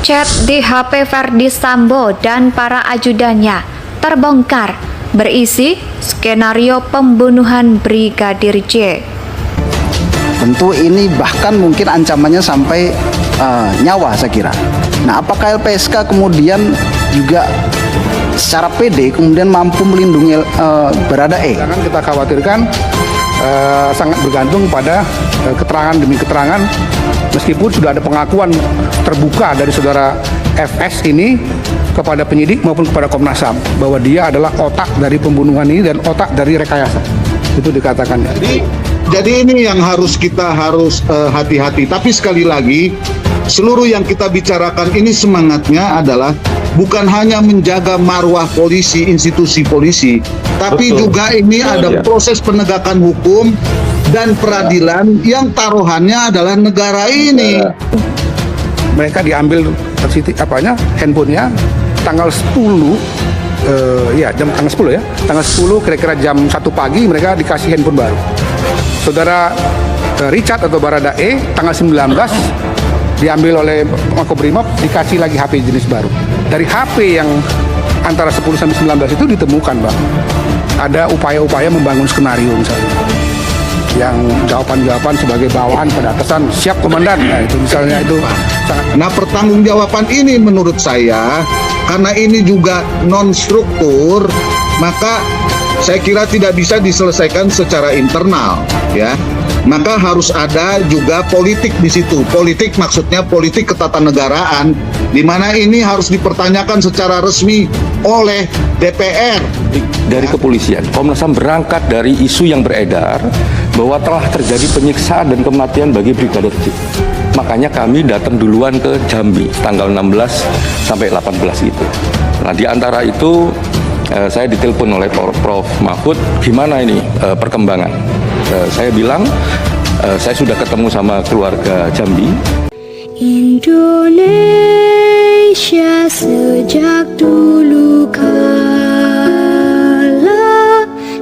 Chat di HP Verdi Sambo dan para ajudannya terbongkar, berisi skenario pembunuhan Brigadir J. Tentu ini bahkan mungkin ancamannya sampai nyawa, saya kira. Nah, apakah LPSK kemudian juga secara pede kemudian mampu melindungi Baradae? Jangan kita khawatirkan, sangat bergantung pada keterangan demi keterangan, meskipun sudah ada pengakuan terbuka dari saudara FS ini kepada penyidik maupun kepada Komnas HAM bahwa dia adalah otak dari pembunuhan ini dan otak dari rekayasa. Itu dikatakan. Jadi ini yang kita harus hati-hati. Tapi sekali lagi, seluruh yang kita bicarakan ini semangatnya adalah bukan hanya menjaga marwah polisi, institusi polisi, tapi juga ini ada proses penegakan hukum dan peradilan yang taruhannya adalah negara ini. Mereka diambil handphonenya tanggal 10, tanggal 10 ya. Tanggal 10 kira-kira jam 1 pagi mereka dikasih handphone baru. Saudara Richard atau Baradae tanggal 19 diambil oleh Makobrimob, dikasih lagi HP jenis baru. Dari HP yang antara 10 sampai 19 itu ditemukan, Bang, ada upaya-upaya membangun skenario misalnya, yang jawaban-jawaban sebagai bawahan pada atasan, siap komandan. Nah, itu misalnya itu sangat. Nah, pertanggungjawaban ini menurut saya, karena ini juga non-struktur, maka saya kira tidak bisa diselesaikan secara internal, ya. Maka harus ada juga politik di situ. Politik maksudnya politik ketatanegaraan, di mana ini harus dipertanyakan secara resmi oleh DPR. Dari kepolisian, Komnas HAM berangkat dari isu yang beredar bahwa telah terjadi penyiksaan dan kematian bagi Brigadir J. Makanya kami datang duluan ke Jambi tanggal 16 sampai 18 gitu. Nah, di antara itu saya ditelepon oleh Prof. Mahfud, gimana ini perkembangan? Saya bilang saya sudah ketemu sama keluarga Jambi. Indonesia sejak dulu kala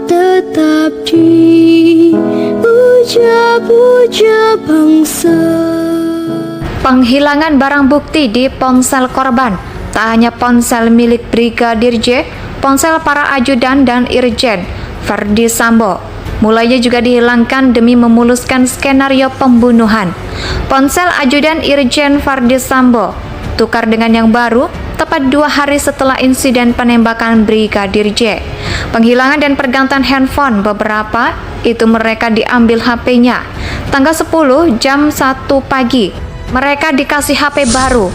tetap dipuja-puja bangsa. Penghilangan barang bukti di ponsel korban, tak hanya ponsel milik Brigadir J, ponsel para ajudan dan irjen Verdi Sambo mulanya juga dihilangkan demi memuluskan skenario pembunuhan. Ponsel ajudan irjen Verdi Sambo tukar dengan yang baru tepat 2 hari setelah insiden penembakan Brigadir J. Penghilangan dan pergantian handphone beberapa itu mereka diambil HP-nya. Tanggal 10 jam 1 pagi mereka dikasih HP baru.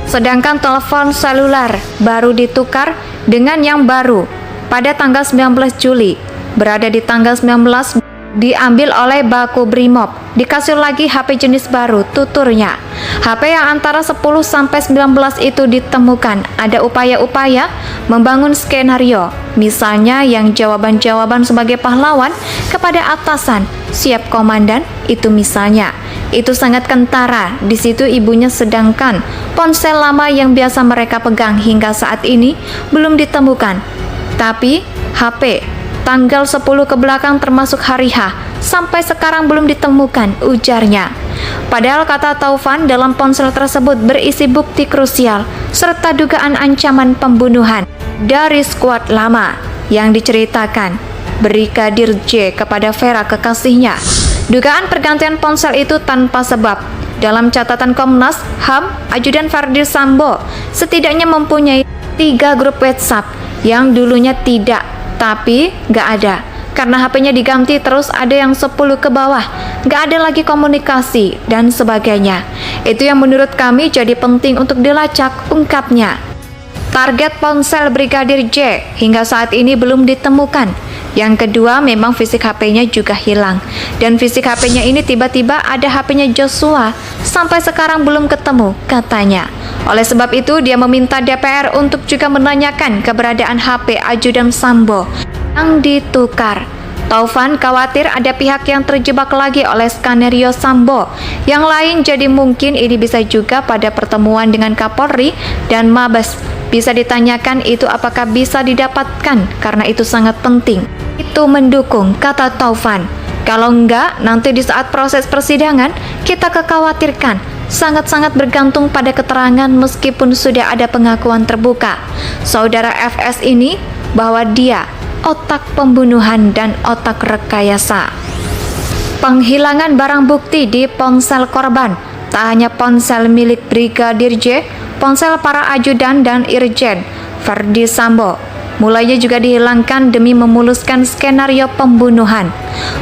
Sedangkan telepon seluler baru ditukar dengan yang baru pada tanggal 19 Juli. Berada di tanggal 19 diambil oleh Makobrimob, dikasih lagi HP jenis baru, tuturnya. HP yang antara 10 sampai 19 itu ditemukan. Ada upaya-upaya membangun skenario, misalnya yang jawaban-jawaban sebagai pahlawan kepada atasan, siap komandan, itu misalnya. Itu sangat kentara. Di situ ibunya, sedangkan ponsel lama yang biasa mereka pegang hingga saat ini belum ditemukan. Tapi HP tanggal 10 ke belakang termasuk hari H sampai sekarang belum ditemukan, ujarnya. Padahal kata Taufan, dalam ponsel tersebut berisi bukti krusial serta dugaan ancaman pembunuhan dari skuad lama yang diceritakan Brigadir J kepada Vera, kekasihnya. Dugaan pergantian ponsel itu tanpa sebab. Dalam catatan Komnas HAM, ajudan Verdi Sambo setidaknya mempunyai 3 grup WhatsApp yang dulunya tidak, tapi nggak ada. Karena HP-nya diganti terus ada yang 10 ke bawah, nggak ada lagi komunikasi dan sebagainya. Itu yang menurut kami jadi penting untuk dilacak, ungkapnya. Target ponsel Brigadir J hingga saat ini belum ditemukan. Yang kedua, memang fisik HP-nya juga hilang. Dan fisik HP-nya ini tiba-tiba ada HP-nya Joshua, sampai sekarang belum ketemu, katanya. Oleh sebab itu, dia meminta DPR untuk juga menanyakan keberadaan HP ajudan Sambo yang ditukar. Taufan khawatir ada pihak yang terjebak lagi oleh skenario Sambo. Yang lain, jadi mungkin ini bisa juga pada pertemuan dengan Kapolri dan Mabes. Bisa ditanyakan itu apakah bisa didapatkan, karena itu sangat penting. Itu mendukung, kata Taufan. Kalau enggak, nanti di saat proses persidangan, kita kekhawatirkan sangat-sangat bergantung pada keterangan meskipun sudah ada pengakuan terbuka saudara FS ini bahwa dia otak pembunuhan dan otak rekayasa. Penghilangan barang bukti di ponsel korban, tak hanya ponsel milik Brigadir J, ponsel para ajudan dan irjen Verdi Sambo mulainya juga dihilangkan demi memuluskan skenario pembunuhan.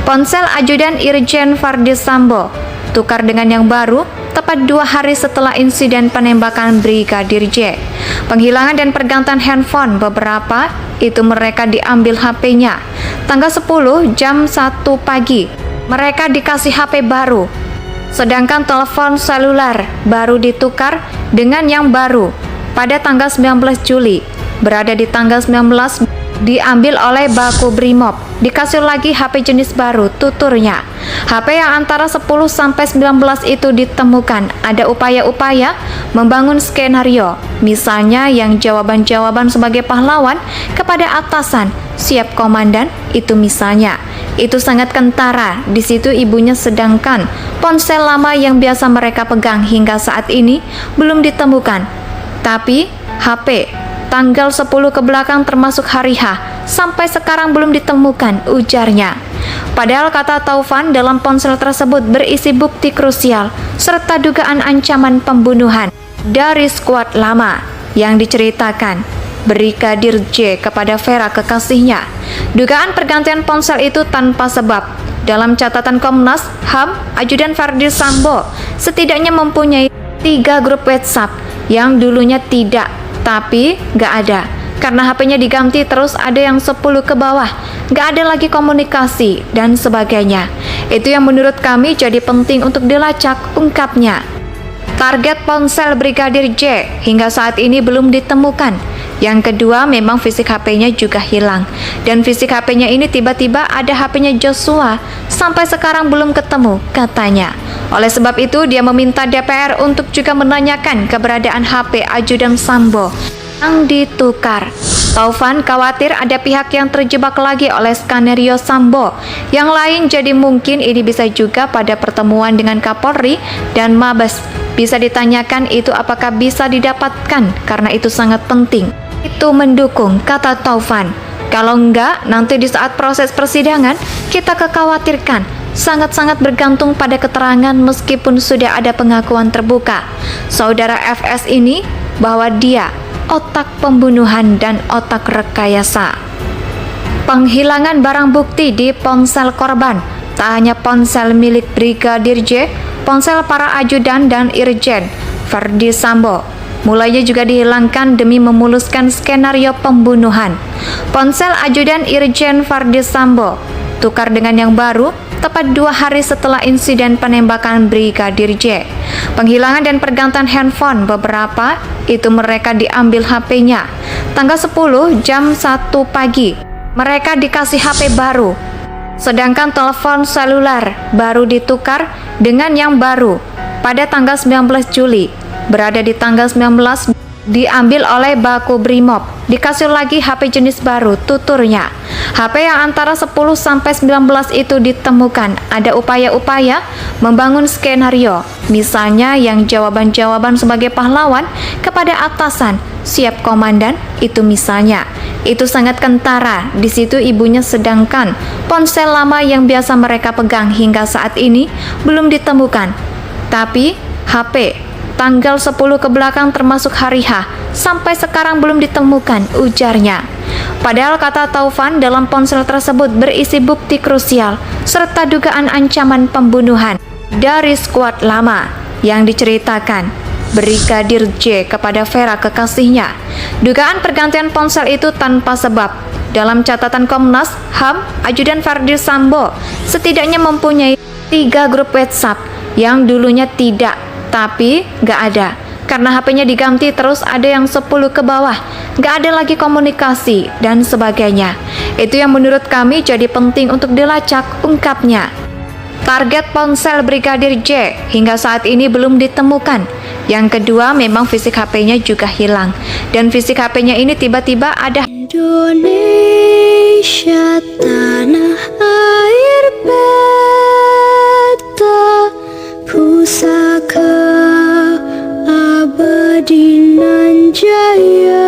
Ponsel ajudan irjen Verdi Sambo tukar dengan yang baru tepat 2 hari setelah insiden penembakan Brigadir J. Penghilangan dan pergantian handphone beberapa itu mereka diambil HP-nya. Tanggal 10 jam 1 pagi mereka dikasih HP baru. Sedangkan telepon seluler baru ditukar dengan yang baru pada tanggal 19 Juli. Berada di tanggal 19 diambil oleh Bako Brimob. Dikasih lagi HP jenis baru, tuturnya. HP yang antara 10 sampai 19 itu ditemukan. Ada upaya-upaya membangun skenario. Misalnya yang jawaban-jawaban sebagai pahlawan kepada atasan, siap komandan, itu misalnya. Itu sangat kentara. Di situ ibunya, sedangkan ponsel lama yang biasa mereka pegang hingga saat ini belum ditemukan. Tapi HP tanggal 10 ke belakang termasuk hari H sampai sekarang belum ditemukan, ujarnya. Padahal kata Taufan, dalam ponsel tersebut berisi bukti krusial serta dugaan ancaman pembunuhan dari skuad lama yang diceritakan Brigadir J kepada Vera kekasihnya. Dugaan pergantian ponsel itu tanpa sebab. Dalam catatan Komnas HAM, Ajudan Verdi Sambo setidaknya mempunyai 3 grup WhatsApp yang dulunya tidak, tapi nggak ada. Karena HP-nya diganti terus ada yang 10 ke bawah, nggak ada lagi komunikasi dan sebagainya. Itu yang menurut kami jadi penting untuk dilacak, ungkapnya. Target ponsel Brigadir J hingga saat ini belum ditemukan. Yang kedua, memang fisik HP-nya juga hilang. Dan fisik HP-nya ini tiba-tiba ada HP-nya Joshua, sampai sekarang belum ketemu, katanya. Oleh sebab itu, dia meminta DPR untuk juga menanyakan keberadaan HP Ajudan Sambo yang ditukar. Taufan khawatir ada pihak yang terjebak lagi oleh skenario Sambo. Yang lain, jadi mungkin ini bisa juga pada pertemuan dengan Kapolri dan Mabes. Bisa ditanyakan itu apakah bisa didapatkan, karena itu sangat penting. Itu mendukung, kata Taufan. Kalau enggak, nanti di saat proses persidangan, kita kekhawatirkan sangat-sangat bergantung pada keterangan meskipun sudah ada pengakuan terbuka saudara FS ini bahwa dia otak pembunuhan dan otak rekayasa. Penghilangan barang bukti di ponsel korban, tak hanya ponsel milik Brigadir J, ponsel para ajudan dan irjen Verdi Sambo mulainya juga dihilangkan demi memuluskan skenario pembunuhan. Ponsel ajudan irjen Verdi Sambo tukar dengan yang baru tepat 2 hari setelah insiden penembakan Brigadir J. Penghilangan dan pergantian handphone beberapa itu mereka diambil HP-nya. Tanggal 10 jam 1 pagi mereka dikasih HP baru. Sedangkan telepon seluler baru ditukar dengan yang baru pada tanggal 19 Juli. Berada di tanggal 19 diambil oleh Bako Brimob. Dikasih lagi HP jenis baru, tuturnya. HP yang antara 10 sampai 19 itu ditemukan. Ada upaya-upaya membangun skenario. Misalnya yang jawaban-jawaban sebagai pahlawan kepada atasan, siap komandan, itu misalnya. Itu sangat kentara. Di situ ibunya, sedangkan ponsel lama yang biasa mereka pegang hingga saat ini belum ditemukan. Tapi HP tanggal 10 ke belakang termasuk hari H sampai sekarang belum ditemukan, ujarnya. Padahal kata Taufan, dalam ponsel tersebut berisi bukti krusial serta dugaan ancaman pembunuhan dari skuad lama yang diceritakan Brigadir J kepada Vera kekasihnya. Dugaan pergantian ponsel itu tanpa sebab. Dalam catatan Komnas HAM, Ajudan Verdi Sambo setidaknya mempunyai 3 grup WhatsApp yang dulunya tidak, tapi nggak ada. Karena HP-nya diganti terus ada yang 10 ke bawah, nggak ada lagi komunikasi dan sebagainya. Itu yang menurut kami jadi penting untuk dilacak, ungkapnya. Target ponsel Brigadir J hingga saat ini belum ditemukan. Yang kedua, memang fisik HP-nya juga hilang. Dan fisik HP-nya ini tiba-tiba ada Indonesia tanah air beta pusaka nan jaya